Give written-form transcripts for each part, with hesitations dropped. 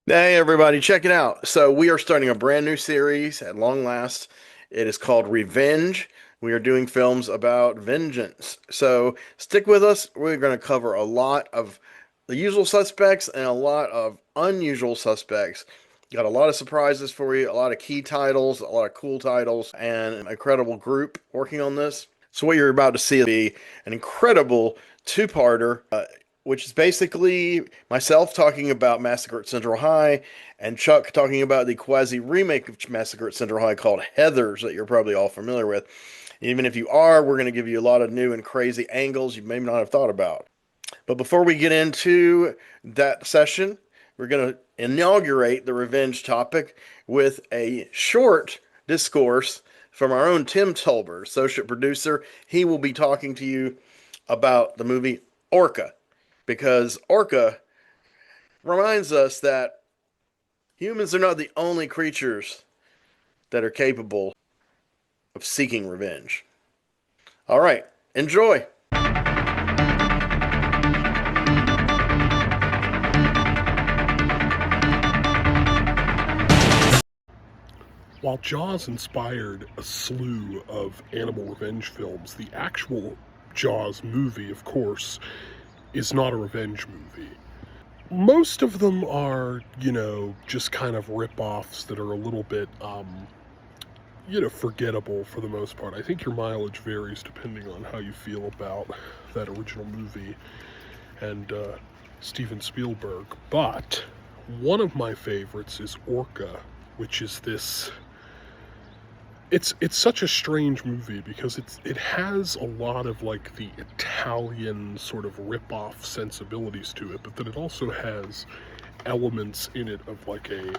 Hey everybody, check it out. So we are starting a brand new series at long last. It is called Revenge. We are doing films about vengeance. So stick with us. We're going to cover a lot of the usual suspects and a lot of unusual suspects. Got a lot of surprises for you, a lot of key titles, a lot of cool titles, and an incredible group working on this. So what you're about to see will be an incredible two-parter, which is basically myself talking about Massacre at Central High and Chuck talking about the quasi remake of Massacre at Central High called Heathers that you're probably all familiar with. Even if you are, we're going to give you a lot of new and crazy angles you may not have thought about. But before we get into that session, we're going to inaugurate the revenge topic with a short discourse from our own Tim Tolbert, associate producer. He will be talking to you about the movie Orca, because Orca reminds us that humans are not the only creatures that are capable of seeking revenge. All right, enjoy. While Jaws inspired a slew of animal revenge films, the actual Jaws movie, of course, is not a revenge movie. Most of them are, just kind of rip-offs that are a little bit, forgettable for the most part. I think your mileage varies depending on how you feel about that original movie and Steven Spielberg. But one of my favorites is Orca, which is this it's such a strange movie because it has a lot of like the Italian sort of rip-off sensibilities to it, but then it also has elements in it of like a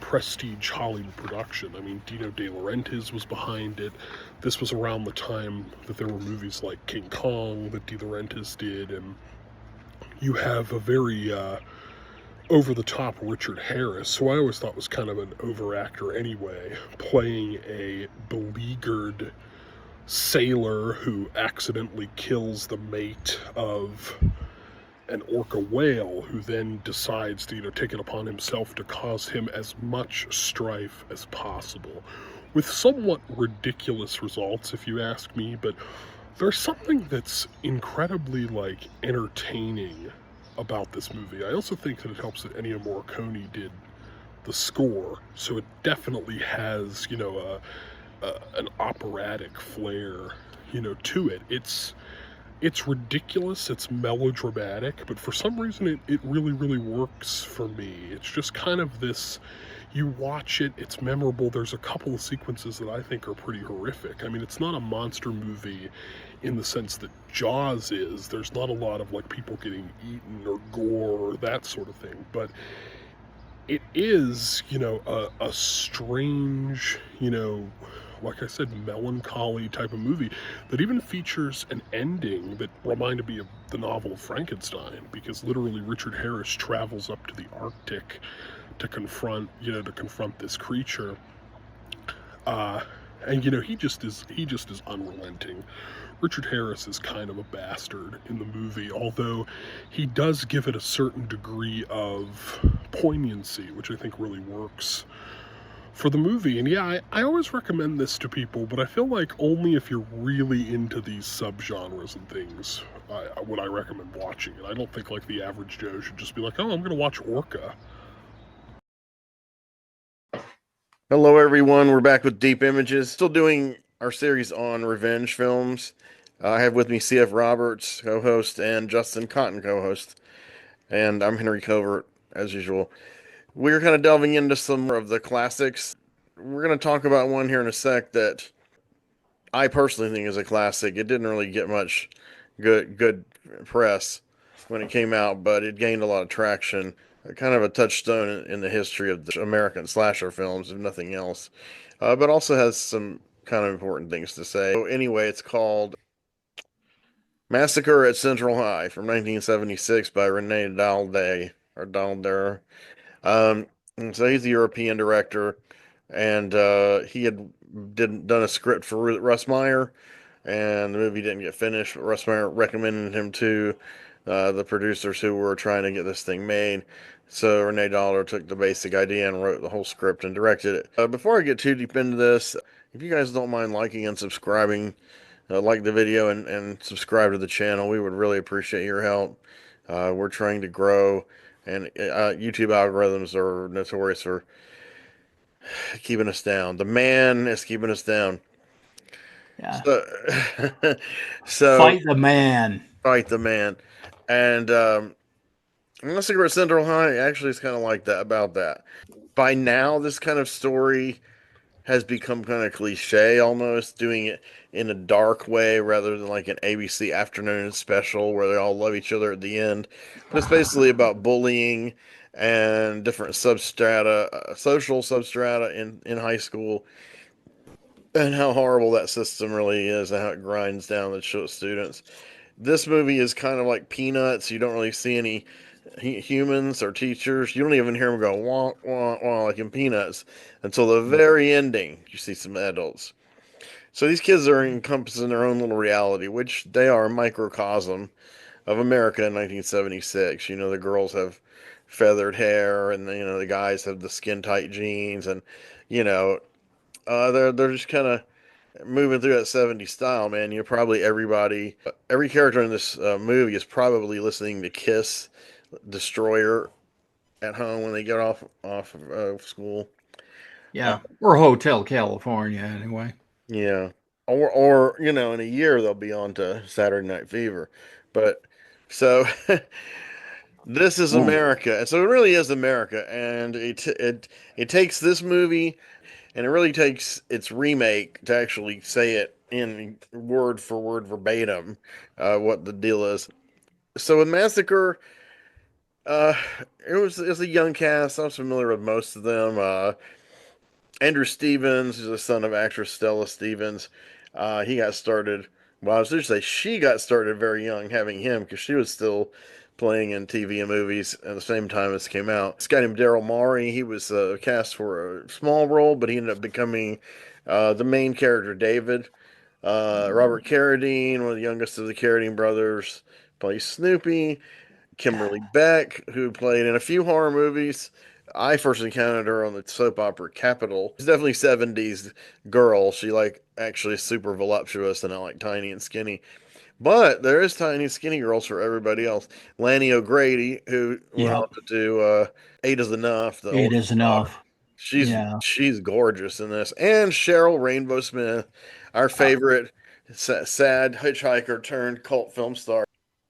prestige Hollywood production. I mean, Dino De Laurentiis was behind it. This was around the time that there were movies like King Kong that De Laurentiis did, and you have a very over the top Richard Harris, who I always thought was kind of an overactor anyway, playing a beleaguered sailor who accidentally kills the mate of an orca whale, who then decides to, take it upon himself to cause him as much strife as possible. With somewhat ridiculous results, if you ask me, but there's something that's incredibly, entertaining about this movie. I also think that it helps that Ennio Morricone did the score, so it definitely has, an operatic flair, to it. It's ridiculous, it's melodramatic, but for some reason it really, really works for me. It's just kind of this, you watch it, it's memorable. There's a couple of sequences that I think are pretty horrific. I mean, it's not a monster movie in the sense that Jaws is. There's not a lot of like people getting eaten or gore or that sort of thing, but it is, a strange, like I said, melancholy type of movie that even features an ending that reminded me of the novel Frankenstein, because literally Richard Harris travels up to the Arctic to confront this creature. And he just is unrelenting. Richard Harris is kind of a bastard in the movie, although he does give it a certain degree of poignancy, which I think really works for the movie. And yeah, I always recommend this to people, but I feel like only if you're really into these subgenres and things would I recommend watching it. I don't think like the average Joe should just be like, oh, I'm going to watch Orca. Hello, everyone. We're back with Deep Images, still doing our series on revenge films. I have with me C.F. Roberts, co host, and Justin Cotton, co host. And I'm Henry Covert, as usual. We're kind of delving into some more of the classics. We're going to talk about one here in a sec that I personally think is a classic. It didn't really get much good press when it came out, but it gained a lot of traction. Kind of a touchstone in the history of the American slasher films, if nothing else. But also has some kind of important things to say. So anyway, it's called Massacre at Central High from 1976 by Rene Dalday or Dalder. Um, and so he's a European director, and he had done a script for Russ Meyer, and the movie didn't get finished. But Russ Meyer recommended him to the producers who were trying to get this thing made. So Renee Dollar took the basic idea and wrote the whole script and directed it. Before I get too deep into this, if you guys don't mind liking and subscribing, like the video and subscribe to the channel, we would really appreciate your help. We're trying to grow, and YouTube algorithms are notorious for keeping us down. The man is keeping us down. Yeah. So, so Fight the man. fight the man, and Massacre Central High actually is kind of like that about that. By now, this kind of story has become kind of cliche almost, doing it in a dark way rather than like an ABC afternoon special where they all love each other at the end. But it's basically about bullying and different substrata, social substrata in high school, and how horrible that system really is and how it grinds down the students. This movie is kind of like Peanuts. You don't really see any humans or teachers. You don't even hear them go wah wah wah like in Peanuts until the very ending. You see some adults. So these kids are encompassing their own little reality, which they are a microcosm of America in 1976. You know, the girls have feathered hair, and the guys have the skin tight jeans, and you know, they're just kind of moving through that 70s style, man. Probably every character in this movie is probably listening to Kiss Destroyer at home when they get off of school. Uh, Yeah. Or Hotel California, anyway. yeah, or in a year they'll be on to Saturday Night Fever. But so this is Mm. America, and so it really is America, and it takes this movie, and it really takes its remake to actually say it in word for word verbatim what the deal is. So with Massacre, uh, it was a young cast. I was familiar with most of them. Andrew Stevens is the son of actress Stella Stevens. He got started. Well, I was going to say she got started very young, having him because she was still playing in TV and movies at the same time as it came out. This guy named Daryl Morey. He was cast for a small role, but he ended up becoming the main character, David. Robert Carradine, one of the youngest of the Carradine brothers, plays Snoopy. Kimberly Beck, who played in a few horror movies. I first encountered her on the soap opera Capital. She's definitely 70s girl. She like actually is super voluptuous and I like tiny and skinny. But there is tiny and skinny girls for everybody else. Lanny O'Grady, who went on Yep. to do Eight is Enough, the It oldest is daughter. enough. She's Yeah. she's gorgeous in this. And Cheryl Rainbow Smith, our Uh, favorite sad hitchhiker turned cult film star.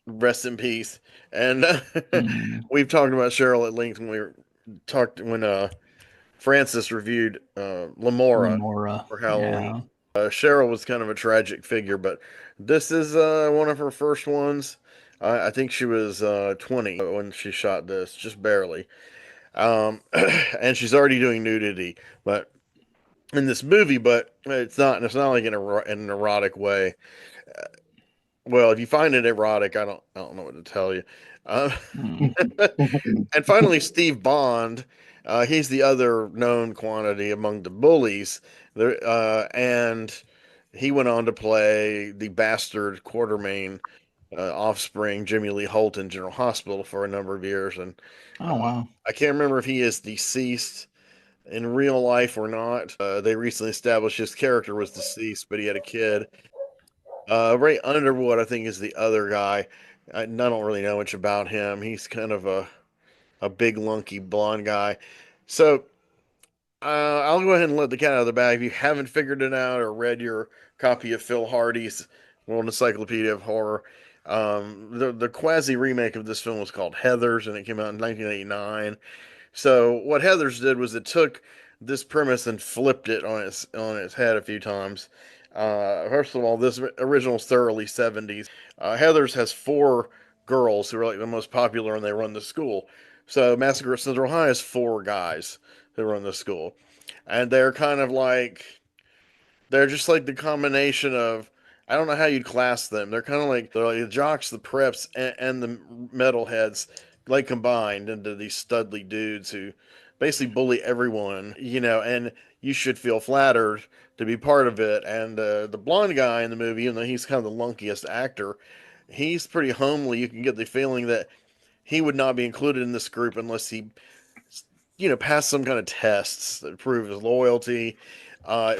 Rest in peace. And mm, we've talked about Cheryl at length when Francis reviewed Lamora Lamora. for Halloween. Yeah. Cheryl was kind of a tragic figure, but this is one of her first ones. I think she was 20 when she shot this, just barely. And she's already doing nudity, but in this movie, but it's not like in an erotic way. Well, if you find it erotic, I don't know what to tell you. Uh, Mm. and finally, Steve Bond. He's the other known quantity among the bullies. And he went on to play the bastard Quartermain offspring, Jimmy Lee Holt, in General Hospital for a number of years. And Oh, wow. I can't remember if he is deceased in real life or not. They recently established his character was deceased, but he had a kid. Ray Underwood, I think, is the other guy. I don't really know much about him. He's kind of a big, lunky, blonde guy. So I'll go ahead and let the cat out of the bag. If you haven't figured it out or read your copy of Phil Hardy's World Encyclopedia of Horror, the quasi remake of this film was called Heathers, and it came out in 1989. So what Heathers did was it took this premise and flipped it on its head a few times. First of all, this original is thoroughly 70s. Heathers has four girls who are like the most popular and they run the school. So Massacre at Central High has four guys who run the school. And they're just like the combination of, I don't know how you'd class them. They're like the jocks, the preps, and the metalheads, like combined into these studly dudes who basically bully everyone, and you should feel flattered to be part of it. And the blonde guy in the movie, even though he's kind of the lunkiest actor, He's pretty homely. You can get the feeling that he would not be included in this group unless he, passed some kind of tests that prove his loyalty.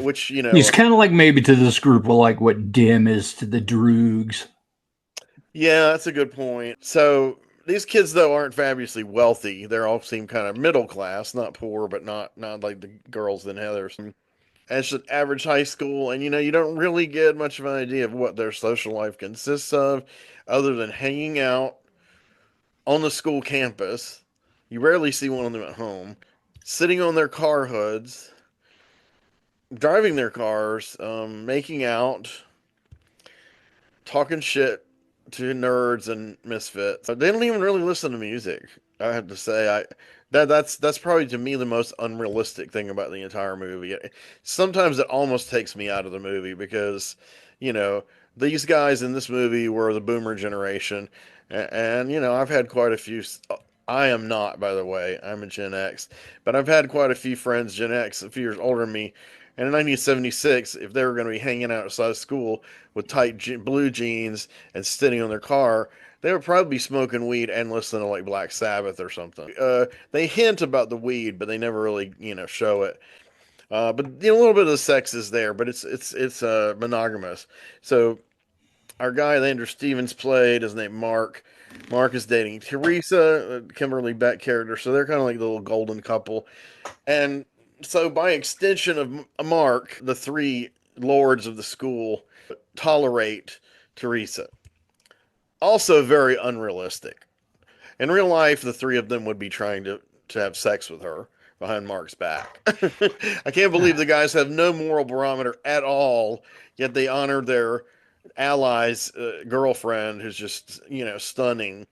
Which He's kind of like maybe to this group like what Dim is to the Droogs. yeah, that's a good point. So these kids though aren't fabulously wealthy. They all seem kind of middle class, not poor, but not like the girls in Heather's. And it's an average high school, and you don't really get much of an idea of what their social life consists of, other than hanging out on the school campus. You rarely see one of them at home, sitting on their car hoods, driving their cars, making out, talking shit to nerds and misfits. They don't even really listen to music. I have to say, that's probably to me the most unrealistic thing about the entire movie. Sometimes it almost takes me out of the movie because, you know, these guys in this movie were the boomer generation, and I've had quite a few. I am not, by the way. I'm a Gen X, but I've had quite a few friends, Gen X, a few years older than me. And in 1976, if they were going to be hanging out outside of school with tight blue jeans and sitting on their car, they would probably be smoking weed and listening to like Black Sabbath or something. They hint about the weed, but they never really, show it. But a little bit of the sex is there, but it's monogamous. So our guy that Andrew Stevens played is named Mark. Mark is dating Teresa, Kimberly Beck character, so they're kind of like the little golden couple. And so, by extension of Mark, the three lords of the school tolerate Teresa. Also, very unrealistic. In real life, the three of them would be trying to have sex with her behind Mark's back. I can't believe the guys have no moral barometer at all, yet they honor their ally's girlfriend, who's just, stunning.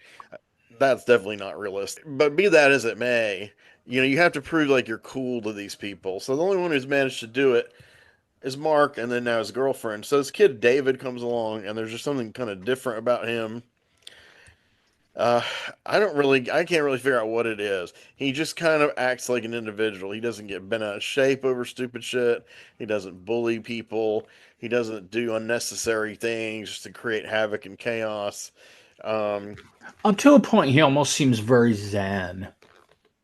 That's definitely not realistic. But be that as it may, you have to prove like you're cool to these people. So the only one who's managed to do it is Mark, and then now his girlfriend. So this kid David comes along, and there's just something kind of different about him. Uh, I can't really figure out what it is. He just kind of acts like an individual. He doesn't get bent out of shape over stupid shit. He doesn't bully people. He doesn't do unnecessary things just to create havoc and chaos. Um, Up to a point, he almost seems very zen.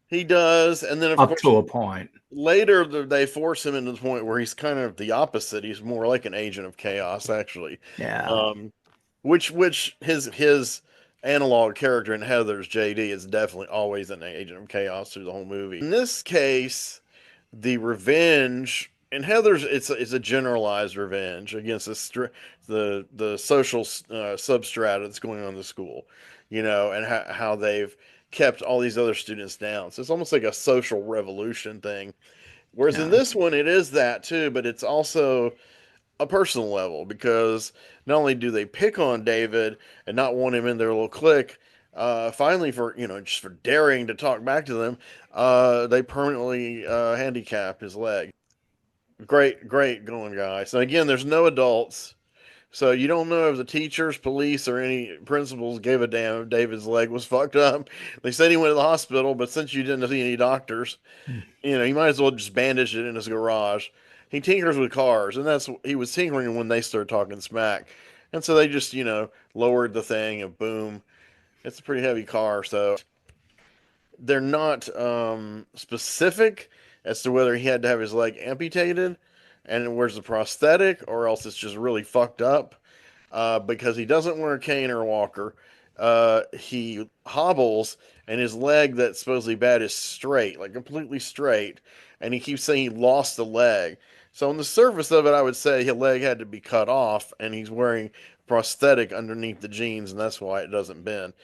he does, and then of Up course to a point. later they force him into the point where he's kind of the opposite. He's more like an agent of chaos, actually. Yeah. Um, which his analog character in Heather's JD is definitely always an agent of chaos through the whole movie. In this case, the revenge in Heather's it's a generalized revenge against the social substrata that's going on in the school, and how they've kept all these other students down. So it's almost like a social revolution thing. Whereas in Yeah. this one, it is that too, but it's also a personal level because not only do they pick on David and not want him in their little clique, finally for just for daring to talk back to them, they permanently handicap his leg. Great going, guy. So again, there's no adults. So you don't know if the teachers, police, or any principals gave a damn if David's leg was fucked up. They said he went to the hospital, but since you didn't see any doctors, you might as well just bandage it in his garage. He tinkers with cars, and he was tinkering when they started talking smack. And so they just, lowered the thing and boom. It's a pretty heavy car, so they're not specific as to whether he had to have his leg amputated and where's the prosthetic, or else it's just really fucked up because he doesn't wear a cane or a walker. He hobbles, and his leg that's supposedly bad is straight, like completely straight. And he keeps saying he lost the leg. So on the surface of it, I would say his leg had to be cut off, and he's wearing prosthetic underneath the jeans, and that's why it doesn't bend.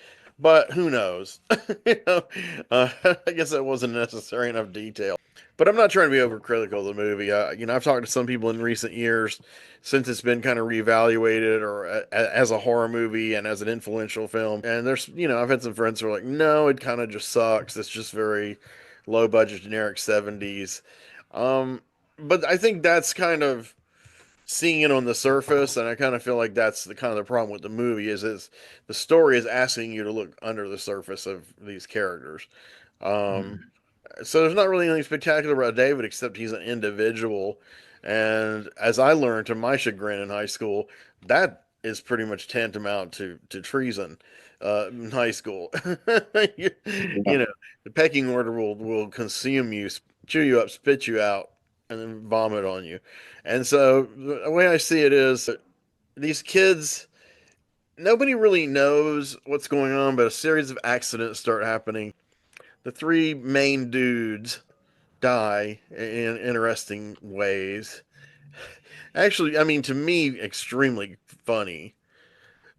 But who knows? you know, I guess that wasn't necessary enough detail. But I'm not trying to be overcritical of the movie. I've talked to some people in recent years since it's been kind of reevaluated or as a horror movie and as an influential film. And I've had some friends who are like, no, it kind of just sucks. It's just very low budget, generic 70s. Um, but I think that's kind of seeing it on the surface, and I kind of feel like that's the kind of the problem with the movie is the story is asking you to look under the surface of these characters. Um, Mm. so there's not really anything spectacular about David except he's an individual. And as I learned to my chagrin in high school, that is pretty much tantamount to treason in high school. you, you know, the pecking order will consume you, chew you up, spit you out, and then vomit on you. And so the way I see it is these kids, nobody really knows what's going on, but a series of accidents start happening. The three main dudes die in interesting ways. Actually, I mean, to me, extremely funny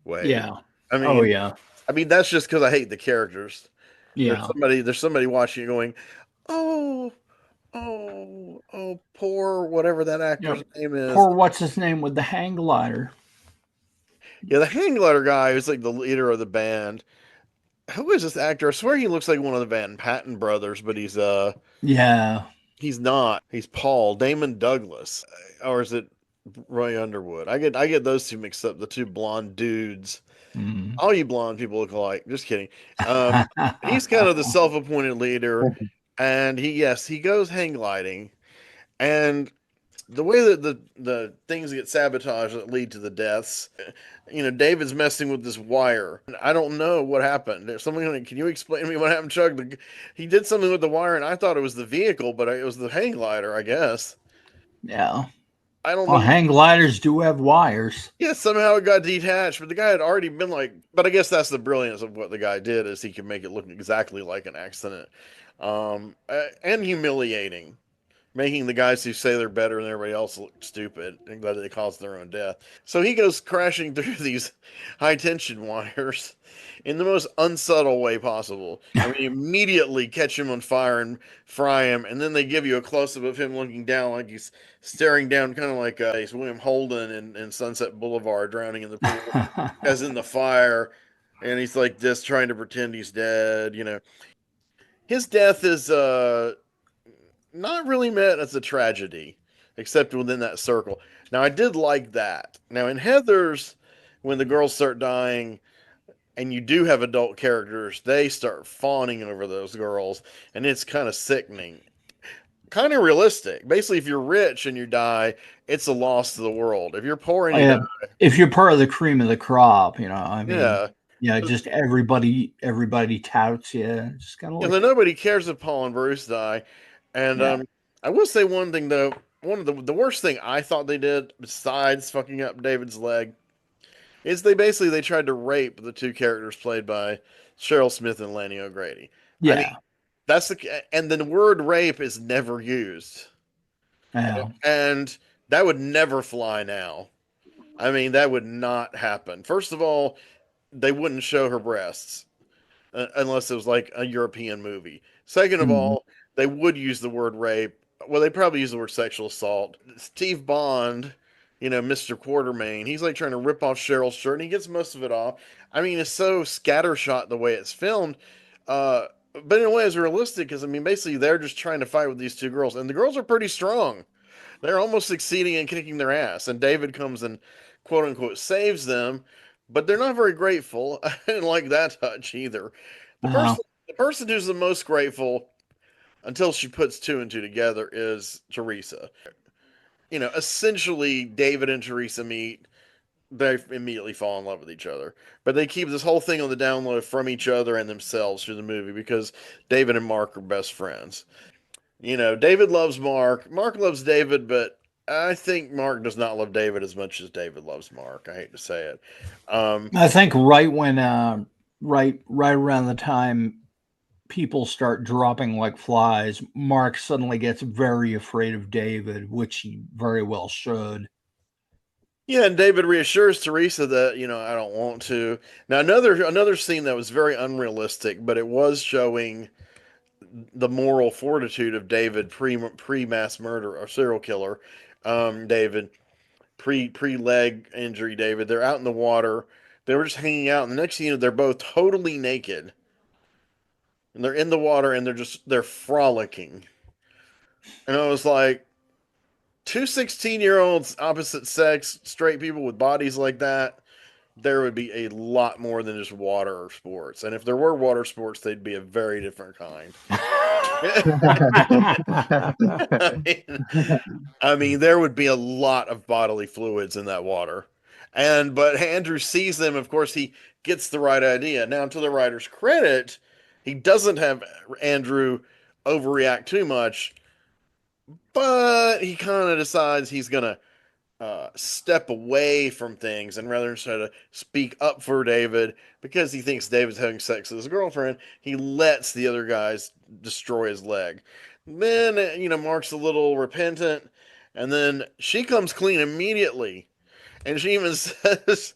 ways. Yeah. I Oh mean, yeah. that's just because I hate the characters. Yeah. There's somebody watching it going, oh, oh, poor whatever that actor's Yep. name is. Poor what's his name with the hang glider. Yeah, the hang glider guy who's like the leader of the band. Who is this actor? I swear he looks like one of the Van Patten brothers, but Yeah. he's not. He's Paul Damon Douglas, or is it Roy Underwood? I get those two mixed up. The two blonde dudes. Mm. All you blonde people look alike. Just kidding. Um, he's kind of the self-appointed leader, and he goes hang gliding, and the way that the things get sabotaged that lead to the deaths, David's messing with this wire. I don't know what happened. There's something. Can you explain to me what happened, Chuck? He did something with the wire, and I thought it was the vehicle, but it was the hang glider, I guess. Yeah. I don't Well, know. hang gliders do have wires. Yeah, somehow it got detached, but the guy had already been like. But I guess that's the brilliance of what the guy did is he could make it look exactly like an accident, and humiliating, making the guys who say they're better than everybody else look stupid and glad they caused their own death. So he goes crashing through these high tension wires in the most unsubtle way possible. And we immediately catch him on fire and fry him, and then they give you a close up of him looking down like he's staring down, kind of like he's William Holden in Sunset Boulevard, drowning in the pool, as in the fire. And he's like this, trying to pretend he's dead. His death is not really met as a tragedy, except within that circle. Now, I did like that. Now, in Heather's, when the girls start dying and you do have adult characters, they start fawning over those girls, and it's kind of sickening. Kind of realistic. Basically, if you're rich and you die, it's a loss to the world. If you're poor and Oh, you die, yeah. If you're part of the cream of the crop, I mean, yeah. just everybody touts you. Just kind of And like, then nobody cares if Paul and Bruce die. And yeah, I will say one thing though. One of the worst thing I thought they did, besides fucking up David's leg, is they tried to rape the two characters played by Cheryl Smith and Lanny O'Grady. I mean, yeah, and the word rape is never used, yeah. and that would never fly now. I mean, that would not happen. First of all, they wouldn't show her breasts unless it was like a European movie. Second of Mhm. all, they would use the word rape. Well, they probably use the word sexual assault. Steve Bond, Mr. Quartermain, he's like trying to rip off Cheryl's shirt, and he gets most of it off. I mean, it's so scattershot the way it's filmed, uh, but in a way, it's realistic because I mean, basically, they're just trying to fight with these two girls, and the girls are pretty strong. They're almost succeeding in kicking their ass, and David comes and quote unquote saves them, but they're not very grateful. I didn't like that touch either. The Uh, person who's the most grateful until she puts two and two together is Teresa. Essentially David and Teresa meet, they immediately fall in love with each other. But they keep this whole thing on the down low from each other and themselves through the movie because David and Mark are best friends. David loves Mark. Mark loves David, but I think Mark does not love David as much as David loves Mark. I hate to say it. Um, I think right when right around the time people start dropping like flies, Mark suddenly gets very afraid of David, which he very well should. yeah, and David reassures Teresa that, I don't want to. Now another scene that was very unrealistic, but it was showing the moral fortitude of David pre mass murder or serial killer. David pre leg injury. David, they're out in the water. They were just hanging out, and the next thing you know, they're both totally naked, and they're in the water, and they're frolicking. And I was like, two 16-year-olds, opposite sex, straight people with bodies like that, there would be a lot more than just water sports. And if there were water sports, they'd be a very different kind. I mean, there would be a lot of bodily fluids in that water. But Andrew sees them. Of course, he gets the right idea. Now, to the writer's credit, he doesn't have Andrew overreact too much, but he kind of decides he's gonna step away from things and rather try to speak up for David because he thinks David's having sex with his girlfriend. He lets the other guys destroy his leg. Then, Mark's a little repentant, and then she comes clean immediately. And she even says,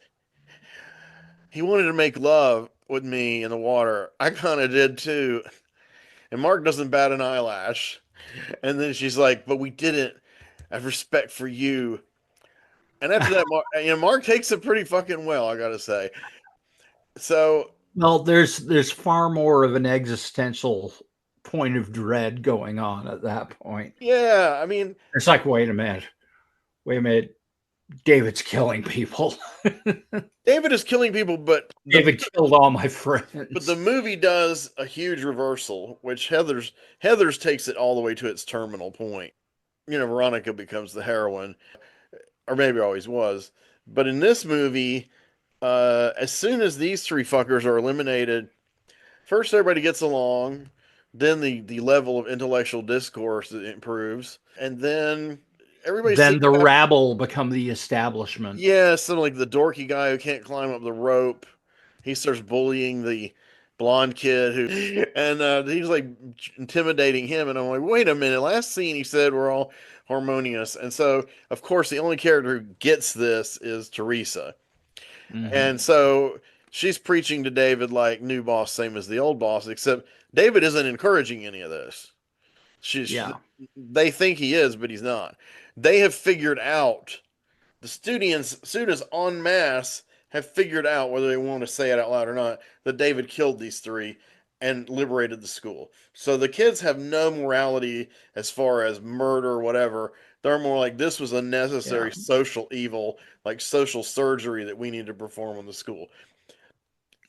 he wanted to make love with me in the water. I kind of did too. And Mark doesn't bat an eyelash. And then she's like, but we didn't. I have respect for you. And after that, Mark takes it pretty fucking well, I gotta say. So, Well, there's far more of an existential point of dread going on at that point. yeah, I mean, It's like, wait a minute, David's killing people. David is killing people, but David killed all my the friends. movie does a huge reversal, which Heather's takes it all the way to its terminal point. Veronica becomes the heroine, or maybe always was. But in this movie, as soon as these three fuckers are eliminated, first everybody gets along, then the level of intellectual discourse improves, and then everybody Then seems the to have, rabble become the establishment. yeah, something like the dorky guy who can't climb up the rope. He starts bullying the blonde kid who, and he's like intimidating him. And I'm like, wait a minute. Last scene he said we're all harmonious, and so of course the only character who gets this is Teresa. Mm-hmm. And so she's preaching to David like new boss, same as the old boss, except David isn't encouraging any of this. Yeah. They think he is, but he's not. They have figured out, the students en masse have figured out, whether they want to say it out loud or not, that David killed these three and liberated the school. So the kids have no morality as far as murder or whatever. They're more like, this was a Yeah. necessary social evil, like social surgery that we need to perform on the school.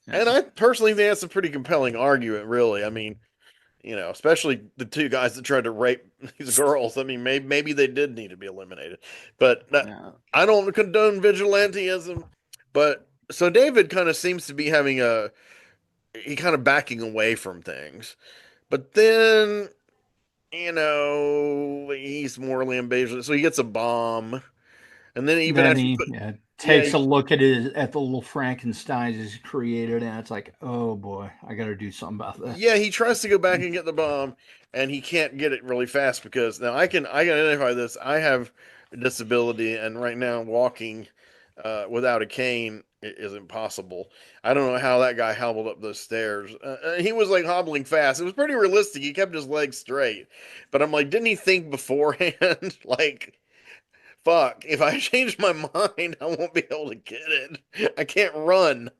Yeah. And I personally think that's a pretty compelling argument, really. I mean, especially the two guys that tried to rape these girls. I mean, maybe they did need to be eliminated, but Yeah. I don't condone vigilantism. But so David kind of seems to be having he kind of backing away from things, but then he's morally ambitious, so he gets a bomb, and then even Then after he yeah, takes a look at the little Frankensteins he's created, and it's like, oh boy, I got to do something about this. yeah, he tries to go back and get the bomb, and he can't get it really fast because now I can identify this. I have a disability, and right now walking without a cane is impossible. I don't know how that guy hobbled up those stairs. He was like hobbling fast. It was pretty realistic. He kept his legs straight, but I'm like, didn't he think beforehand? Like, fuck, if I change my mind, I won't be able to get it. I can't run.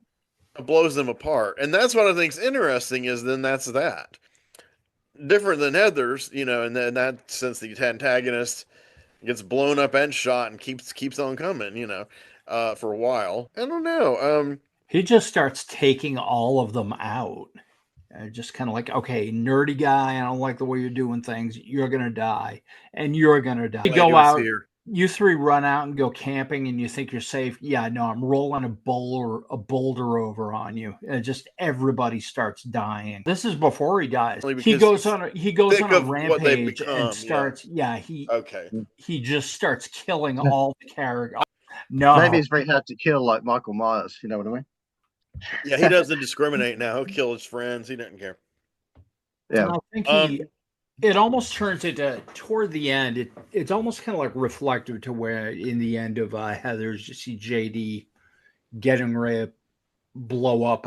Blows them apart. And that's what I think's interesting is then that's that. Different than Heather's, in that sense the antagonist gets blown up and shot and keeps on coming, for a while. I don't know. He just starts taking all of them out. Just kind of like, okay, nerdy guy, I don't like the way you're doing things. You're gonna die, and you're gonna die. You go out, here. you three run out and go camping, and you think you're safe. Yeah, no, I'm rolling a boulder over on you, and just everybody starts dying. This is before he dies. He goes on a rampage and starts. Yeah, Okay. he just starts killing all the characters. No, Maybe it's very hard to kill like Michael Myers. You know what I mean? Yeah, he doesn't discriminate now. He'll kill his friends. He doesn't care. Yeah. I think it almost turns into toward the end. It's almost kind of like reflective to where in the end of Heather's, you see JD getting ready to blow up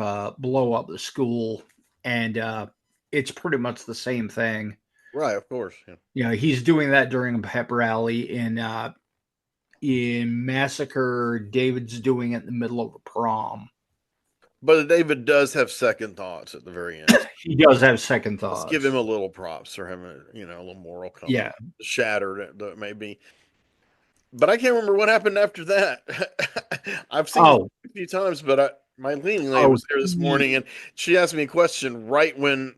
the school, and it's pretty much the same thing. Right, of course. Yeah. He's doing that during a pep rally in Massacre. David's doing it in the middle of a prom. But David does have second thoughts at the very end. He does have second thoughts. Let's give him a little props for having a little moral compass. Yeah. Shattered that may be. But I can't remember what happened after that. I've seen it a few times, but my cleaning lady was there this morning, and she asked me a question right when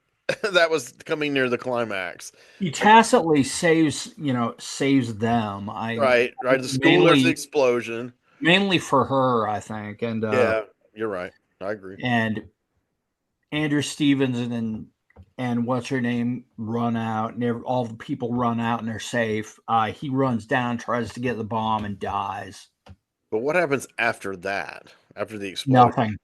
that was coming near the climax. He tacitly saves them. Right. The school, there's the explosion. mainly for her, I think, Yeah, you're right. I agree. and Andrew Stevens and what's her name run out, and all the people run out and they're safe. He runs down, tries to get the bomb, and dies. But what happens after that? After the explosion? Nothing.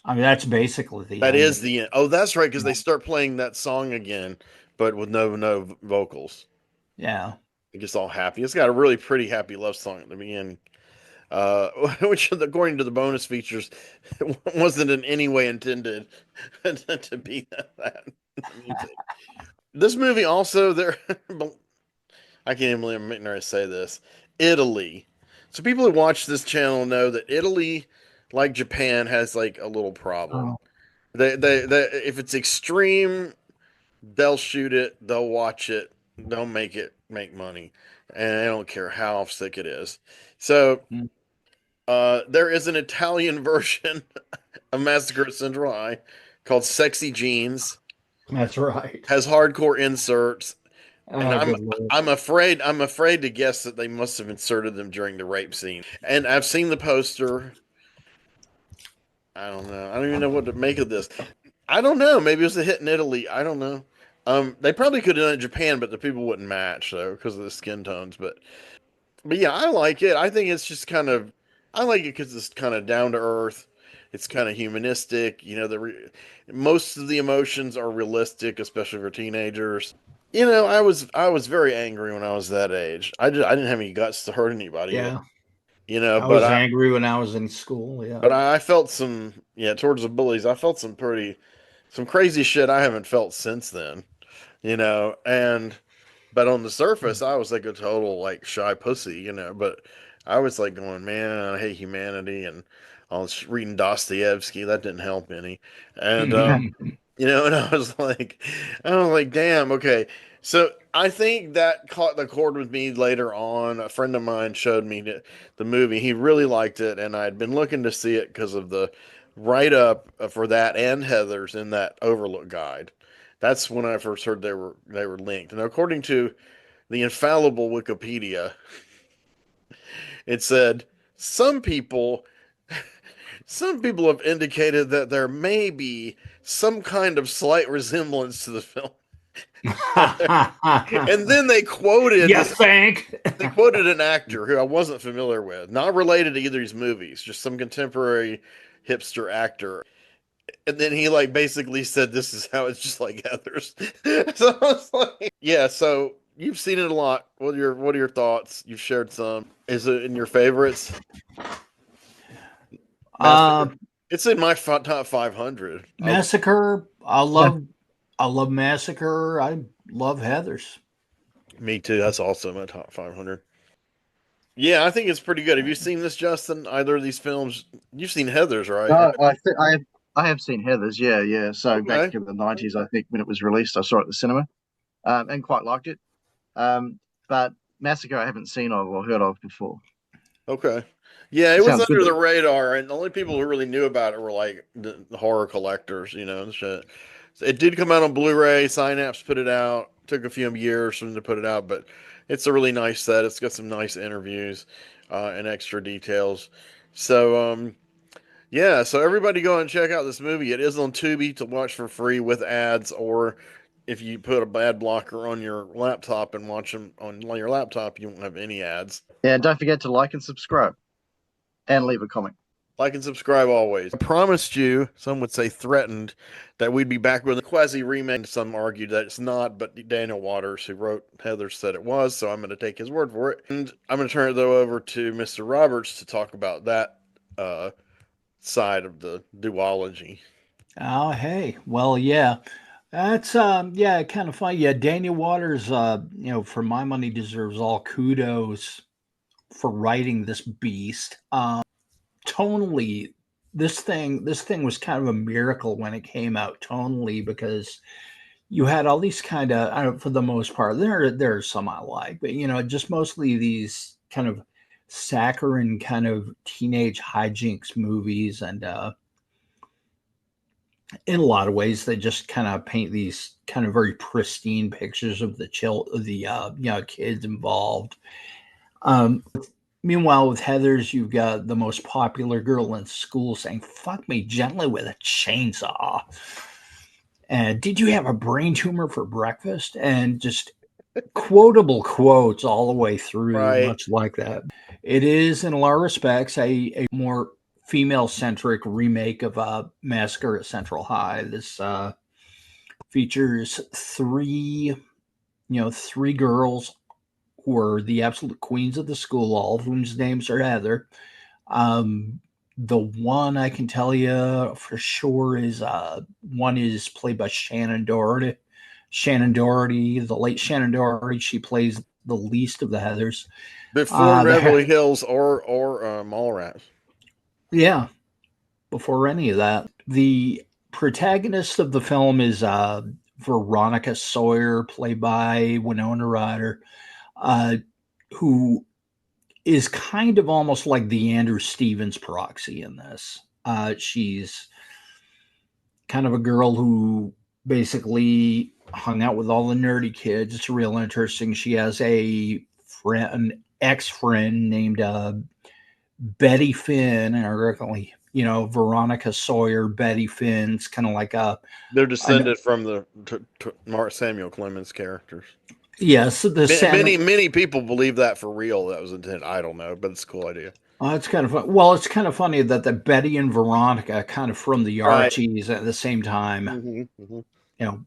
I mean, that's basically the That is ending. the end. Oh, that's right, because they start playing that song again, but with no vocals. Yeah. It gets all happy. It's got a really pretty happy love song at the beginning, which according to the bonus features, wasn't in any way intended to be that music. This movie also there. I can't even believe I'm making her say this. Italy. So people who watch this channel know that Italy, like Japan, has like a little problem. Oh. They if it's extreme, they'll shoot it, they'll watch it, they'll make money, and I don't care how sick it is. So Mm. there is an Italian version of Massacre at Central High called Sexy Jeans. That's right. Has hardcore inserts, and Oh, good lord. I'm afraid to guess that they must have inserted them during the rape scene. And I've seen the poster. I don't know. I don't even know what to make of this. I don't know. Maybe it was a hit in Italy. I don't know. They probably could have done it in Japan, but the people wouldn't match though because of the skin tones. But yeah, I like it. I think it's just kind of, I like it because it's kind of down to earth. It's kind of humanistic. Most of the emotions are realistic, especially for teenagers. I was very angry when I was that age. I didn't have any guts to hurt anybody. Yeah. I But was I angry when I was in school. Yeah. but I felt some, towards the bullies. I felt some crazy shit I haven't felt since then. And but on the surface, I was like a total like shy pussy. But I was like going, man, I hate humanity, and I was reading Dostoevsky. That didn't help any, and and I was like, damn, okay. So I think that caught the chord with me later on. A friend of mine showed me the movie. He really liked it, and I'd been looking to see it because of the write up for that and Heather's in that Overlook guide. That's when I first heard they were linked. And according to the infallible Wikipedia, it said some people some people have indicated that there may be some kind of slight resemblance to the film. And then they quoted You this think? they quoted an actor who I wasn't familiar with, not related to either of these movies, just some contemporary hipster actor. And then he like basically said this is how it's just like Heather's. So I was like, yeah, so you've seen it a lot. What are your thoughts? You've shared some. Is it in your favorites? uh, Massacre. It's in my top 500. Massacre. I love Massacre. I love Heather's. Me too. That's also my top 500. Yeah, I think it's pretty good. Have you seen this, Justin? Either of these films? You've seen Heather's, right? No, I have seen Heather's. Yeah, yeah. So back Okay. in the 90s, I think when it was released, I saw it at the cinema, and quite liked it. But Massacre, I haven't seen of or heard of before. Okay. Yeah, it It was sounds good. under the radar, and the only people who really knew about it were like the horror collectors, and shit. So it did come out on Blu-ray. Synapse put it out. Took a few years for them to put it out, but it's a really nice set. It's got some nice interviews and extra details. So, yeah, so everybody go and check out this movie. It is on Tubi to watch for free with ads, or if you put a ad blocker on your laptop and watch them on your laptop, you won't have any ads. Yeah, and don't forget to like and subscribe and leave a comment. Like and subscribe always. I promised you, some would say threatened, that we'd be back with a quasi remake. Some argued that it's not, but Daniel Waters, who wrote Heather, said it was, so I'm going to take his word for it. And I'm going to turn it, though, over to Mr. Roberts to talk about that side of the duology. Oh, hey. Well, yeah. That's yeah, kind of funny. Yeah, Daniel Waters, for my money deserves all kudos for writing this beast. Tonally, this thing was kind of a miracle when it came out tonally because you had all these kind of, I don't, for the most part, there are some I like, but just mostly these kind of saccharine kind of teenage hijinks movies, and in a lot of ways they just kind of paint these kind of very pristine pictures of the kids involved. Um, Meanwhile, with Heathers, you've got the most popular girl in school saying, "Fuck me gently with a chainsaw." And did you have a brain tumor for breakfast? And just quotable quotes all the way through, Right. much like that. It is, in a lot of respects, a more female centric remake of Massacre at Central High. This features three girls who are the absolute queens of the school, all of whose names are Heather. Um, the one I can tell you for sure is one is played by Shannon Doherty. Shannon Doherty, the late Shannon Doherty, she plays the least of the Heathers. Before The Beverly Hills or Mallrats. Yeah, before any of that, the protagonist of the film is Veronica Sawyer, played by Winona Ryder, uh, who is kind of almost like the Andrew Stevens proxy in this. She's kind of a girl who basically hung out with all the nerdy kids. It's real interesting. She has an ex-friend named Betty Finn, and originally, Veronica Sawyer, Betty Finn's kind of like They're an descended from the Mark Samuel Clemens characters. yes, the Many Samuel. many people believe that for real. That was intended. I don't know, but it's a cool idea. It's kind of fun. Well, it's kind of funny that the Betty and Veronica are kind of from the Right. Archies at the same time. Hmm. You know,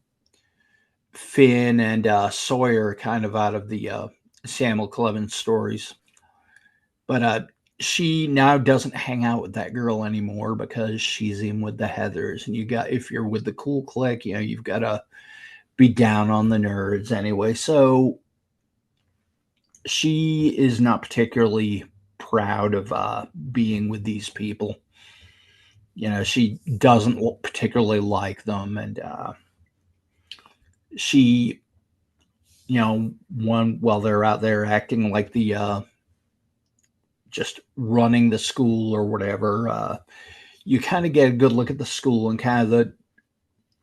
Finn and Sawyer kind of out of the Samuel Clemens stories. But she now doesn't hang out with that girl anymore because she's in with the Heathers. And if you're with the cool clique, you've got to be down on the nerds anyway. So she is not particularly proud of being with these people. She doesn't particularly like them. And she, one, while they're out there acting like the just running the school or whatever, you kind of get a good look at the school and kind of the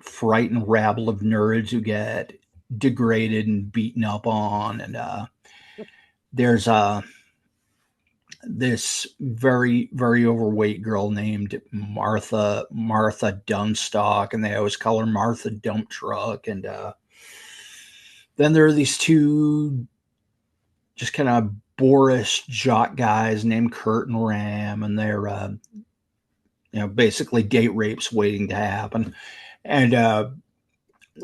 frightened rabble of nerds who get degraded and beaten up on. And there's this very, very overweight girl named Martha Dunstock, and they always call her Martha Dump Truck. And then there are these two just kind of boorish jock guys named Kurt and Ram, and they're basically date rapes waiting to happen. And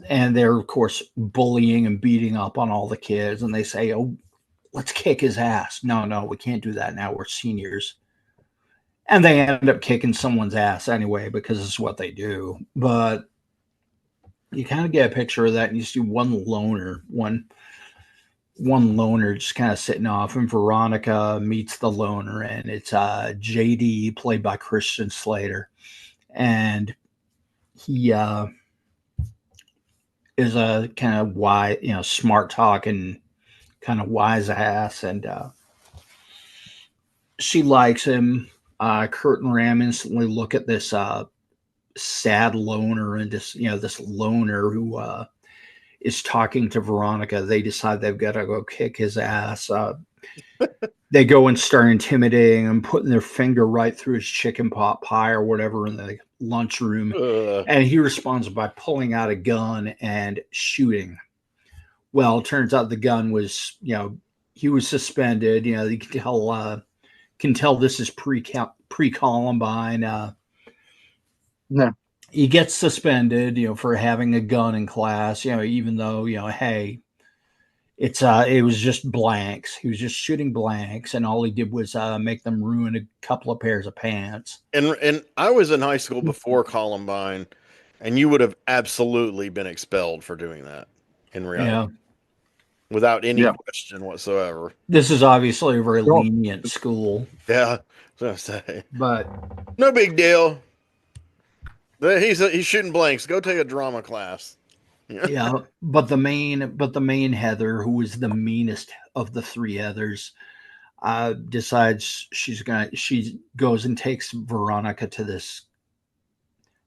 they're of course bullying and beating up on all the kids, and they say, "Oh, let's kick his ass." No, we can't do that now, we're seniors. And they end up kicking someone's ass anyway because it's what they do. But you kind of get a picture of that, and you see one loner just kind of sitting off, and Veronica meets the loner, and it's JD, played by Christian Slater. And he is a kind of wise, smart talking, kind of wise ass, and she likes him. Kurt and Ram instantly look at this sad loner, and this loner who is talking to Veronica. They decide they've got to go kick his ass. They go and start intimidating him, putting their finger right through his chicken pot pie or whatever in the lunchroom. And he responds by pulling out a gun and shooting. Well, it turns out the gun was, he was suspended. You can tell this is pre-Columbine. No. He gets suspended, for having a gun in class, even though, hey, it was just blanks. He was just shooting blanks, and all he did was make them ruin a couple of pairs of pants. And I was in high school before Columbine, and you would have absolutely been expelled for doing that in reality, without any question whatsoever. This is obviously a very lenient school. Yeah, I was gonna say, but no big deal. He's shooting blanks. Go take a drama class. Yeah, but the main Heather, who is the meanest of the three Heathers, decides she goes and takes Veronica to this.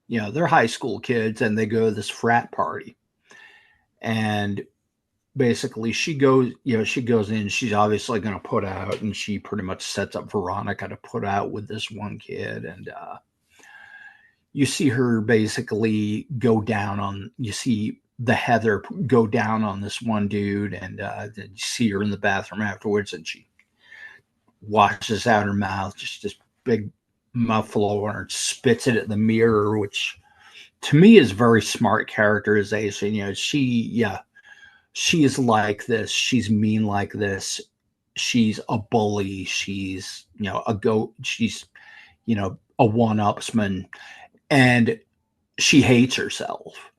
They're high school kids, and they go to this frat party, and basically she goes in, she's obviously going to put out, and she pretty much sets up Veronica to put out with this one kid. And you see her basically go down on, you see the Heather go down on this one dude, and then you see her in the bathroom afterwards, and she washes out her mouth, just this big mouthful of water, and spits it at the mirror, which to me is very smart characterization. She is like this. She's mean like this. She's a bully. She's, she's, a one-upsman, and she hates herself.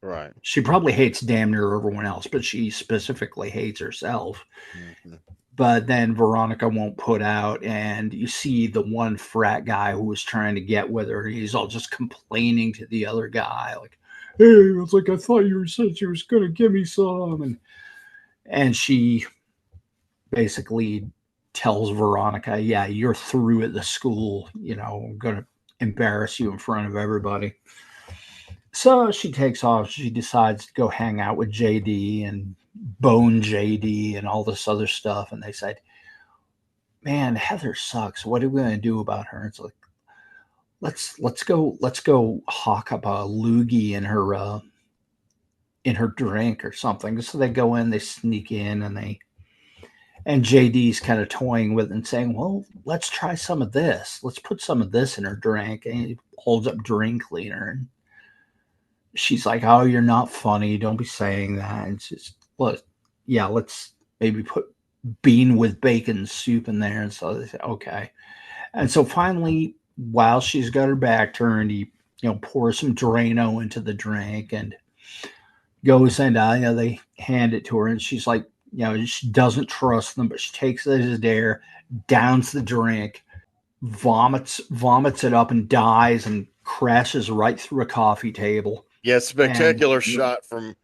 Right. She probably hates damn near everyone else, but she specifically hates herself. Mm-hmm. But then Veronica won't put out, and you see the one frat guy who was trying to get with her. He's all just complaining to the other guy, like, "Hey, it's like I thought you said you was gonna give me some," and she basically tells Veronica, "Yeah, you're through at the school. I'm gonna embarrass you in front of everybody." So she takes off. She decides to go hang out with JD and bone JD and all this other stuff. And they said, "Man, Heather sucks. What are we going to do about her?" It's like, let's go hawk up a loogie in her drink or something. So they go in, they sneak in, and JD's kind of toying with it and saying, "Well, let's try some of this. Let's put some of this in her drink." And he holds up drink cleaner, and she's like, "Oh, you're not funny. Don't be saying that." And it's just, look, yeah, let's maybe put bean with bacon soup in there. And so they say, okay. And so finally, while she's got her back turned, he, pours some Drano into the drink and goes and, they hand it to her. And she's like, she doesn't trust them, but she takes it as a dare, downs the drink, vomits it up, and dies and crashes right through a coffee table. Yeah, spectacular shot from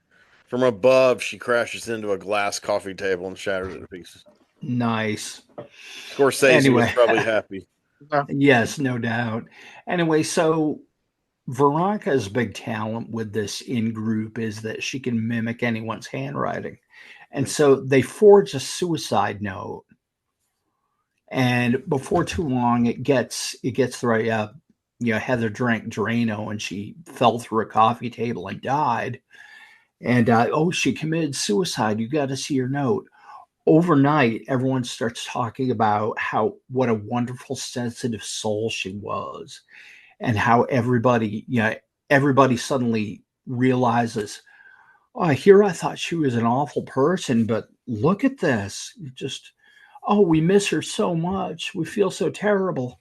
above. She crashes into a glass coffee table and shatters it to pieces. Nice. Scorsese was probably happy. Yes, no doubt. Anyway, so Veronica's big talent with this in group is that she can mimic anyone's handwriting. And so they forge a suicide note. And before too long, it gets the right, Heather drank Drano and she fell through a coffee table and died. And she committed suicide. You got to see her note. Overnight, everyone starts talking about what a wonderful, sensitive soul she was, and how everybody suddenly realizes, "Oh, here I thought she was an awful person, but look at this. We miss her so much. We feel so terrible."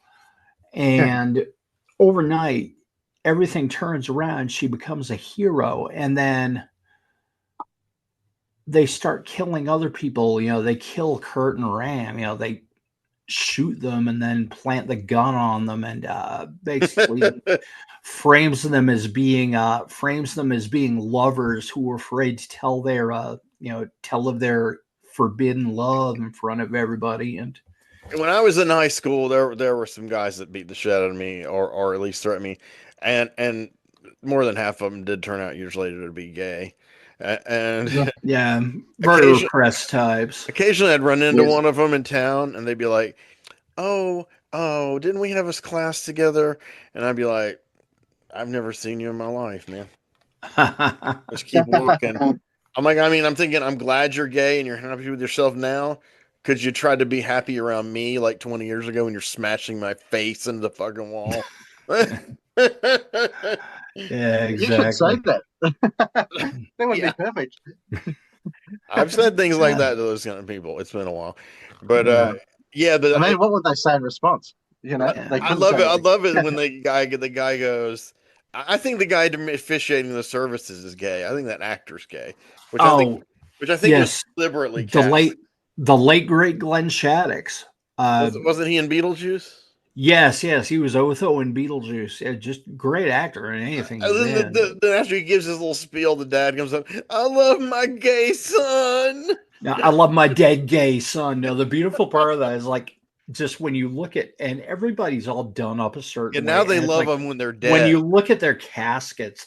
And overnight, everything turns around. She becomes a hero, and then they start killing other people. They kill Kurt and Ram. They shoot them and then plant the gun on them, and basically frames them as being lovers who were afraid to tell of their forbidden love in front of everybody. And when I was in high school, there were some guys that beat the shit out of me, or at least threatened me, and more than half of them did turn out years later to be gay. And yeah, very repressed types. Occasionally, I'd run into one of them in town, and they'd be like, "Oh, didn't we have a class together?" And I'd be like, "I've never seen you in my life, man. Just keep working." I'm like, I'm thinking, I'm glad you're gay and you're happy with yourself now. Could you try to be happy around me like 20 years ago when you're smashing my face into the fucking wall? Yeah, exactly. You should say that. That would be perfect. I've said things like that to those kind of people. It's been a while, but what would they say in response? I love it. I love it when the guy goes. I think the guy officiating the services is gay. I think that actor's gay, which I think was deliberately cast. The late great Glenn Shaddix. Wasn't he in Beetlejuice? Yes, he was Otho in Beetlejuice. Yeah, just great actor in anything. Then after he gives his little spiel, the dad comes up. "I love my gay son." Now, I love my dead gay son. Now, the beautiful part of that is, like, just when you look at, and everybody's all done up a certain And now way, they and it's love like them when they're when dead. you look at their caskets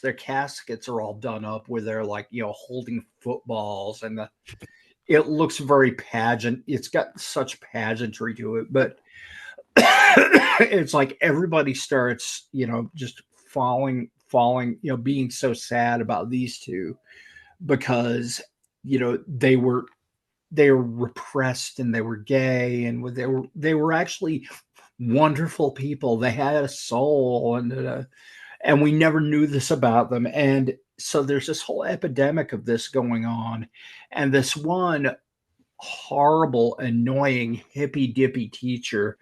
are all done up where they're like, holding footballs, and it looks very pageant. It's got such pageantry to it, but it's like everybody starts, just falling, being so sad about these two because, they were repressed and they were gay and they were actually wonderful people. They had a soul, and we never knew this about them. And so there's this whole epidemic of this going on, and this one horrible, annoying hippy dippy teacher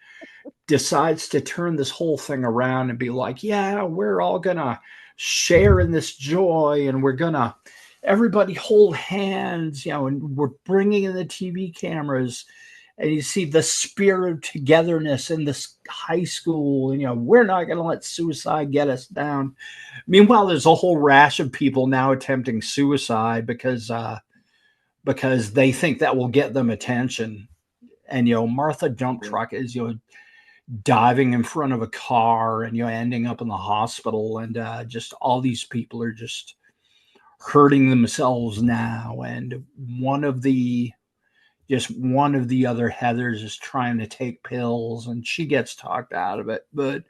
decides to turn this whole thing around and be like, yeah, we're all gonna share in this joy, and we're gonna everybody hold hands, and we're bringing in the TV cameras, and you see the spirit of togetherness in this high school, and we're not going to let suicide get us down. Meanwhile, there's a whole rash of people now attempting suicide because they think that will get them attention. And Martha Dump Truck is diving in front of a car and ending up in the hospital, and just all these people are just hurting themselves now. And one of the other Heathers is trying to take pills, and she gets talked out of it. But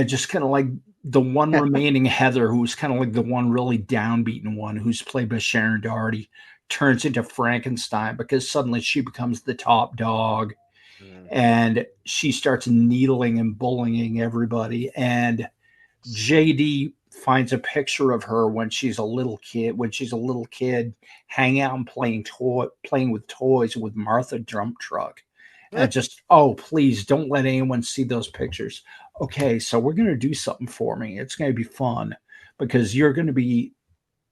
just kind of like the one remaining Heather, who's kind of like the one really downbeaten one, who's played by Sharon Doherty, turns into Frankenstein because suddenly she becomes the top dog, and she starts needling and bullying everybody. And JD finds a picture of her when she's a little kid, hanging out and playing with toys with Martha Dump Truck. And just, oh, please don't let anyone see those pictures. Okay, so we're going to do something for me. It's going to be fun because you're going to be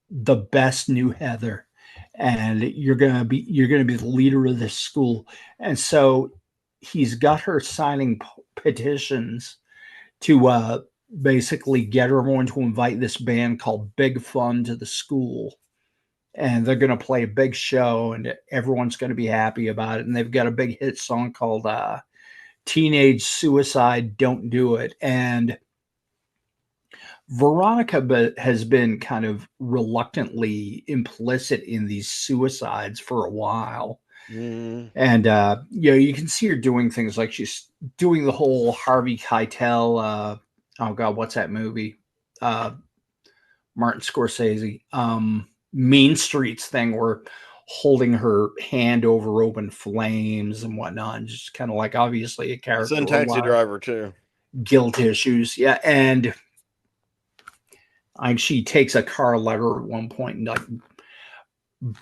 the best new Heather, and you're going to be the leader of this school. And so he's got her signing petitions to basically get everyone to invite this band called Big Fun to the school. And they're going to play a big show, and everyone's going to be happy about it. And they've got a big hit song called Teenage Suicide, Don't Do It. And Veronica has been kind of reluctantly implicit in these suicides for a while. And you can see her doing things like she's doing the whole Harvey Keitel, oh god, what's that movie? Martin Scorsese, Mean Streets thing, where holding her hand over open flames and whatnot, and just kind of like obviously a It's character in with a Taxi lot of Driver too. guilt issues. Yeah, and she takes a car letter at one point and like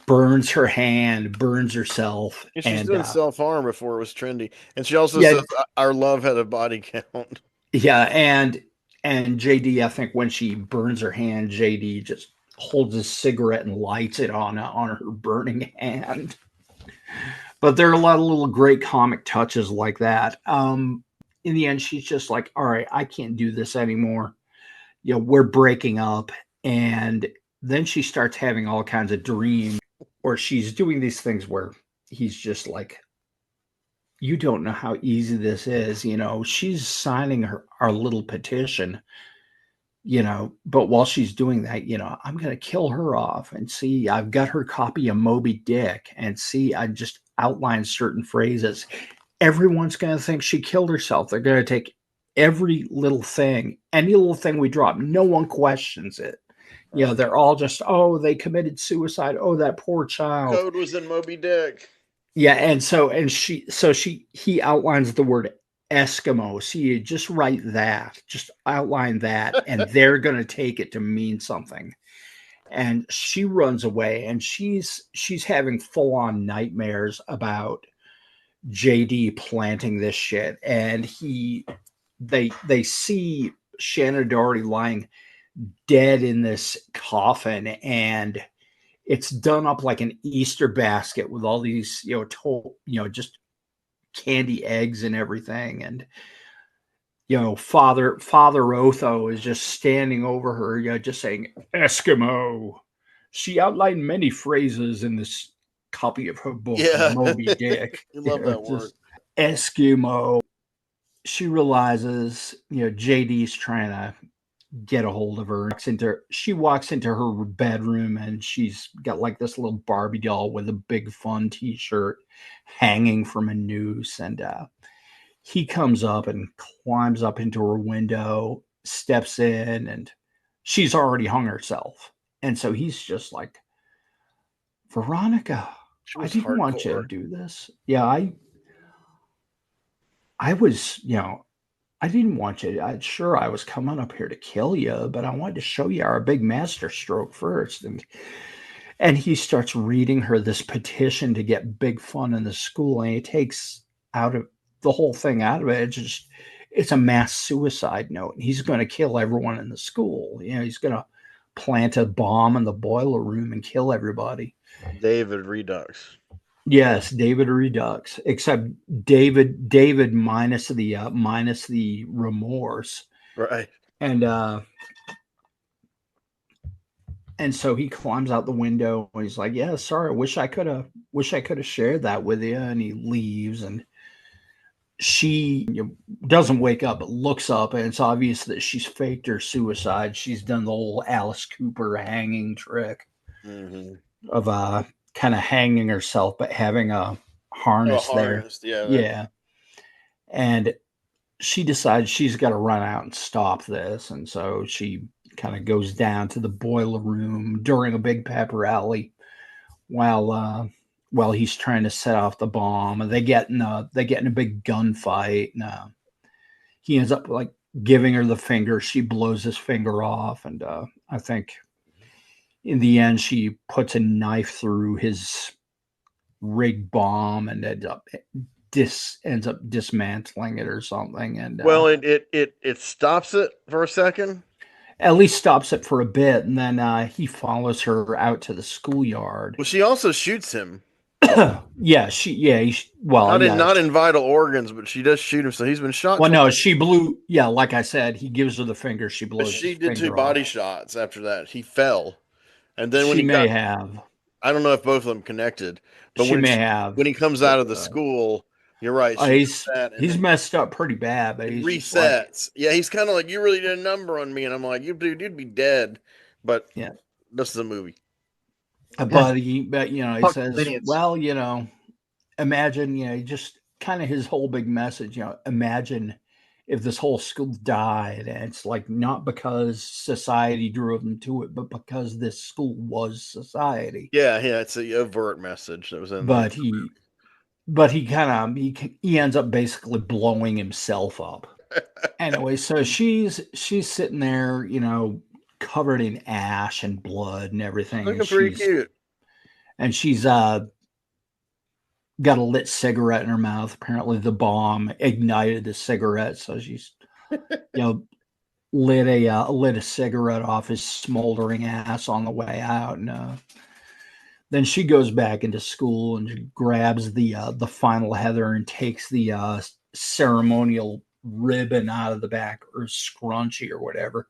burns her hand, burns herself, And she's and doing self harm before it was trendy. And she also yeah, says, "Our love had a body count." yeah, and JD, I think when she burns her hand, JD just holds a cigarette and lights it on her burning hand. But there are a lot of little great comic touches like that. In the end, she's just like, all right, I can't do this anymore. We're breaking up. And then she starts having all kinds of dreams, or she's doing these things where he's just like, you don't know how easy this is. She's signing our little petition, but while she's doing that, I'm going to kill her off, and see, I've got her copy of Moby Dick, and see, I just outlined certain phrases. Everyone's going to think she killed herself. They're going to take every little thing, any little thing we drop. No one questions it. They're all just, oh, they committed suicide. Oh, that poor child. Code was in Moby Dick. Yeah, he outlines the word Eskimo. So you just write that, just outline that, and they're going to take it to mean something. And she runs away, and she's having full on nightmares about JD planting this shit. And they see Shannon Doherty lying dead in this coffin, and it's done up like an Easter basket with all these, just candy eggs and everything. And, Father Otho is just standing over her, just saying, Eskimo. She outlined many phrases in this copy of her book, Yeah, Moby Dick. you love that Just, word. Eskimo. She realizes, JD's trying to get a hold of her. She walks into her bedroom and she's got like this little Barbie doll with a big fun t-shirt hanging from a noose. And he comes up and climbs up into her window, steps in, and she's already hung herself. And so he's just like, Veronica, She I was didn't want you to hardcore. do this. Yeah, I was, I didn't want you. Sure, I was coming up here to kill you, but I wanted to show you our big master stroke first. And he starts reading her this petition to get big fun in the school, and he takes out of the whole thing out of it. It's a mass suicide note. He's going to kill everyone in the school. He's going to plant a bomb in the boiler room and kill everybody. David Redux. Yes, David Redux, except David minus the remorse. Right. And so he climbs out the window and he's like, "Yeah, sorry, wish I could have shared that with you." And he leaves, and she doesn't wake up, but looks up, and it's obvious that she's faked her suicide. She's done the whole Alice Cooper hanging trick of kind of hanging herself, but having a harness there. Yeah. Yeah. And she decides she's got to run out and stop this. And so she kind of goes down to the boiler room during a big pep rally while he's trying to set off the bomb. And they get in a big gunfight. And he ends up like giving her the finger. She blows his finger off. And I think in the end, she puts a knife through his rigged bomb and ends up dismantling it or something. And well, it stops it for a second. At least stops it for a bit, and then he follows her out to the schoolyard. Well, she also shoots him. Not in vital organs, but she does shoot him. So he's been shot. Well, no, she blew. Yeah, like I said, he gives her the finger. She blows. But she his did two finger body off. shots after that. He fell, and then when She he may got, have. I don't know if both of them connected, but She may have. when he comes out of the school, you're right. He's messed up pretty bad, but he resets. Yeah, he's kind of like, you really did a number on me, and I'm like, you'd be dead. But yeah, this is a movie. But he says, Idiots. well, imagine, just kind of his whole big message, imagine if this whole school died, and it's like not because society drove them to it, but because this school was society. Yeah, it's a overt message that was in there. But he ends up basically blowing himself up. Anyway, so she's sitting there, covered in ash and blood and everything. Looking pretty cute. And she's got a lit cigarette in her mouth. Apparently the bomb ignited the cigarette, so she's lit a cigarette off his smoldering ass on the way out. And then she goes back into school and grabs the final heather and takes the ceremonial ribbon out of the back, or scrunchie or whatever,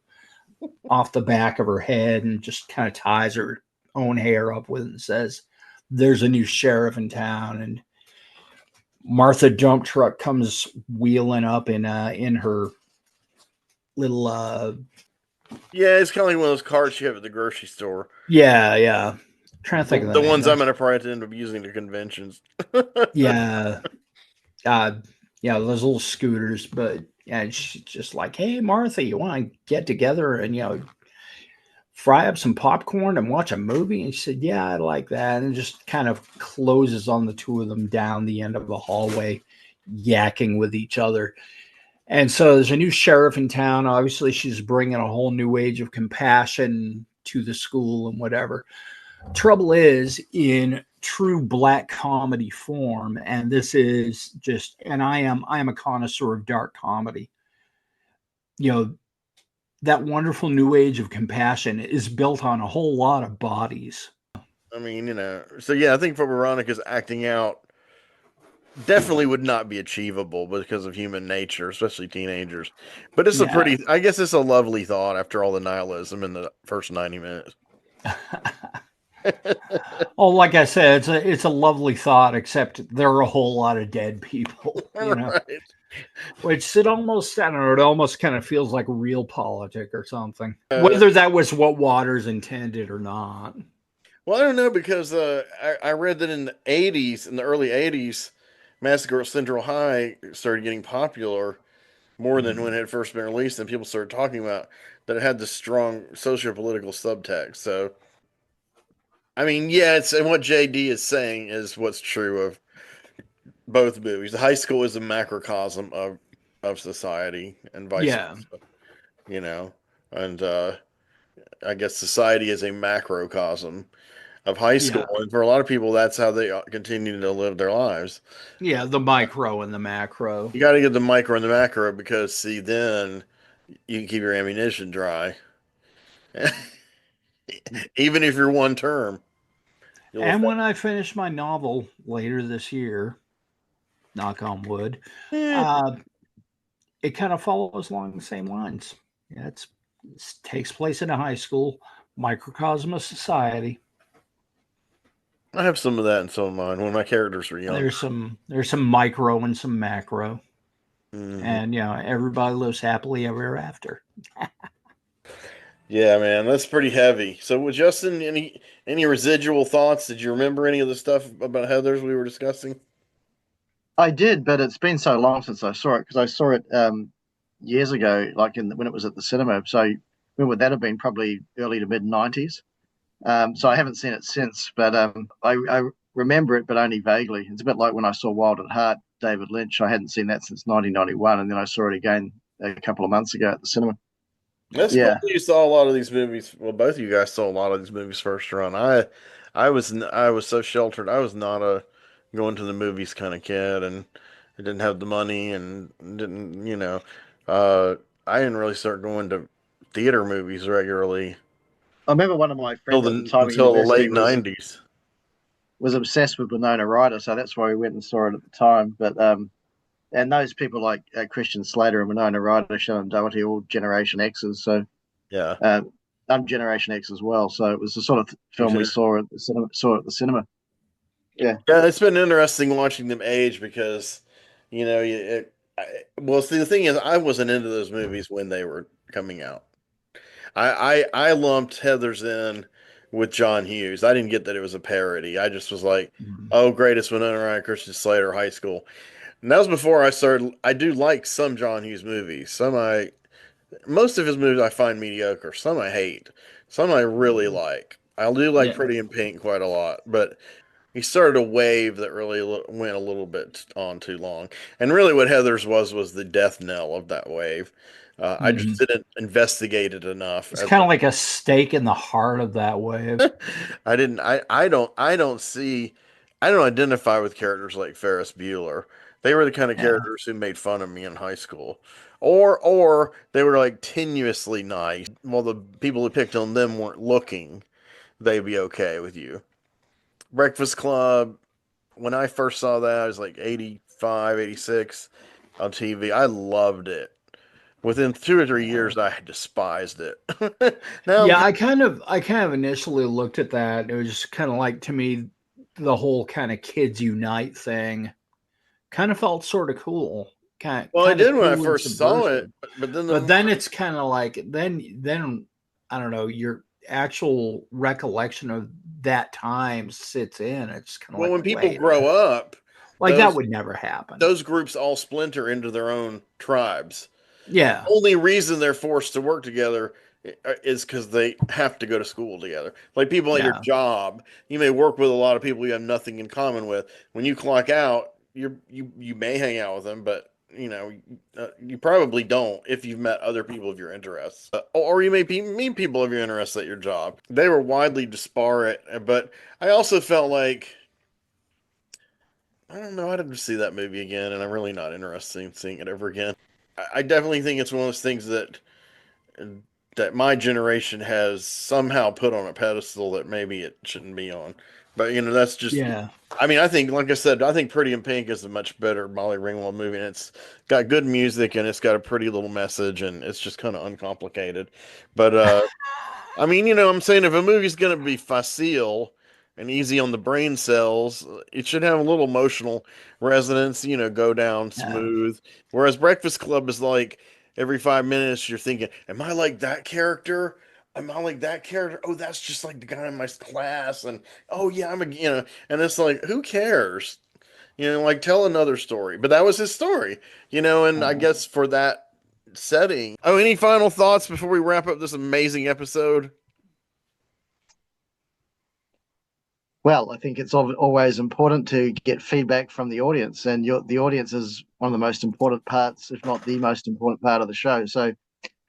off the back of her head, and just kind of ties her own hair up with it and says, "There's a new sheriff in town." And Martha dump truck comes wheeling up in her little it's kind of like one of those cars you have at the grocery store. Yeah. Trying to think of the ones I'm gonna probably end up using at conventions. Those little scooters. But yeah, she's just like, "Hey, Martha, you want to get together and fry up some popcorn and watch a movie?" And she said, "Yeah, I like that." And just kind of closes on the two of them down the end of the hallway, yakking with each other. And so there's a new sheriff in town. Obviously, she's bringing a whole new age of compassion to the school and whatever. Trouble is, in true black comedy form, and this is just, and I am a connoisseur of dark comedy. That wonderful new age of compassion is built on a whole lot of bodies. I mean, so yeah, I think for Veronica's acting out definitely would not be achievable because of human nature, especially teenagers. But it's I guess it's a lovely thought after all the nihilism in the first 90 minutes. Oh, like I said, it's a lovely thought, except there are a whole lot of dead people, Right. which it almost, I don't know, it almost kind of feels like real politic or something. Uh, Whether that was what Waters intended or not. well, I don't know because I read that in the '80s, in the early '80s, Massacre at Central High started getting popular more than when it had first been released, and people started talking about that it had this strong socio-political subtext. So, I mean, yeah, it's and what JD is saying is what's true of both movies. The high school is a macrocosm of society, and vice Yeah, versa. You know, and I guess society is a macrocosm of high school, yeah, and for a lot of people, that's how they continue to live their lives. yeah. The micro and the macro. You got to get the micro and the macro because, see, then you can keep your ammunition dry, even if you're one term. You'll And affect. when I finish my novel later this year, knock on wood, Eh, uh, it kind of follows along the same lines. Yeah, it takes place in a high school, microcosm of society. I have some of that in some of mine when my characters were younger. There's some micro and some macro, Hmm. and everybody lives happily ever after. Yeah, man, that's pretty heavy. So, with Justin, any residual thoughts? Did you remember any of the stuff about Heather's we were discussing? I did, but it's been so long since I saw it because I saw it years ago, like when it was at the cinema. So when would that have been? Probably early to mid '90s. So I haven't seen it since, but I remember it, but only vaguely. It's a bit like when I saw Wild at Heart, David Lynch. I hadn't seen that since 1991, and then I saw it again a couple of months ago at the cinema. That's cool. Yeah, You saw a lot of these movies. Well, both of you guys saw a lot of these movies first run. I was so sheltered. I was not a going to the movies kind of kid, and I didn't have the money, and didn't uh, I didn't really start going to theater movies regularly I remember one of my until friends at the time at the university late '90s. was obsessed with Winona Ryder, so that's why we went and saw it at the time. But and those people like Christian Slater and Winona Ryder, Shannon Doherty, all Generation X's. So Yeah, uh, I'm Generation X as well. So it was the sort of me film we too. saw at the cinema. Saw at the cinema. Yeah. Yeah, it's been interesting watching them age because, well, see, the thing is, I wasn't into those movies when they were coming out. I lumped Heather's in with John Hughes. I didn't get that it was a parody. I just was like, Mhm. oh, greatest Winona Ryder, Christian Slater, high school. And that was before I started. I do like some John Hughes movies. Most of his movies I find mediocre. Some I hate. Some I really like. I do like Yeah. Pretty in Pink quite a lot, but he started a wave that really went a little bit on too long. And really, what Heather's was the death knell of that wave. I just Mhm. didn't investigate it enough. It's kind of like a stake in the heart of that wave. I didn't. I don't see. I don't identify with characters like Ferris Bueller. They were the kind of Yeah. characters who made fun of me in high school, or they were like tenuously nice. While the people who picked on them weren't looking, they'd be okay with you. Breakfast Club, when I first saw that, I was like 85, 86 on TV. I loved it. Within 2 or 3 years, I despised it. Now I'm Yeah, I kind of initially looked at that. It was just kind of like, to me, the whole kind of kids unite thing kind of felt sort of cool. Kind well, I kind of did when I cool and first saw subversive. it, but then the But more, then it's kind of like, then I don't know, your actual recollection of that time sits in. It's kind of well, like, when people wait a grow minute. up, Like that those would never happen. those groups all splinter into their own tribes. Yeah. Only reason they're forced to work together is because they have to go to school together. Like people at your Yeah. job, you may work with a lot of people you have nothing in common with. When you clock out, you may hang out with them, but you probably don't if you've met other people of your interests, or you may meet people of your interests at your job. They were widely disparate, but I also felt like I don't know. I'd have to see that movie again, and I'm really not interested in seeing it ever again. I definitely think it's one of those things that my generation has somehow put on a pedestal that maybe it shouldn't be on. But that's just. Yeah. I mean, I think, like I said, I think Pretty in Pink is a much better Molly Ringwald movie, and it's got good music and it's got a pretty little message, and it's just kind of uncomplicated. But I mean, you know, I'm saying if a movie's gonna be facile and easy on the brain cells, it should have a little emotional resonance, you know, go down Yeah. smooth. Whereas Breakfast Club is like every 5 minutes you're thinking, am I like that character? Am I like that character? Oh, that's just like the guy in my class. And oh yeah, I'm a, you know, and it's like, who cares? You know, like tell another story. But that was his story, you know, and I Uh, guess for that setting. Oh, any final thoughts before we wrap up this amazing episode? Well, I think it's always important to get feedback from the audience, and the audience is one of the most important parts, if not the most important part of the show. So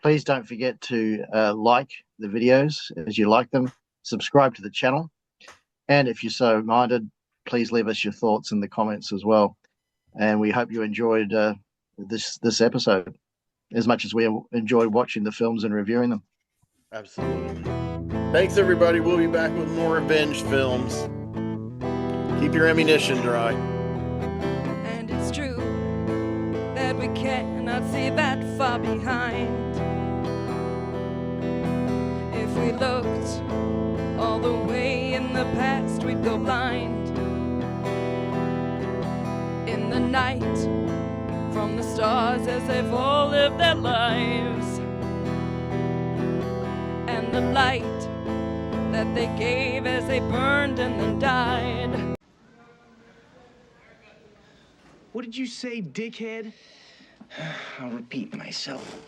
please don't forget to like the videos as you like them, subscribe to the channel, and if you're so minded, please leave us your thoughts in the comments as well. And we hope you enjoyed this episode as much as we enjoyed watching the films and reviewing them. Absolutely. Thanks, everybody. We'll be back with more revenge films. Keep your ammunition dry. And it's true that we cannot see that far behind. If we looked all the way in the past, we'd go blind. In the night, from the stars as they've all lived their lives, and the light that they gave as they burned and then died. What did you say, dickhead? I'll repeat myself.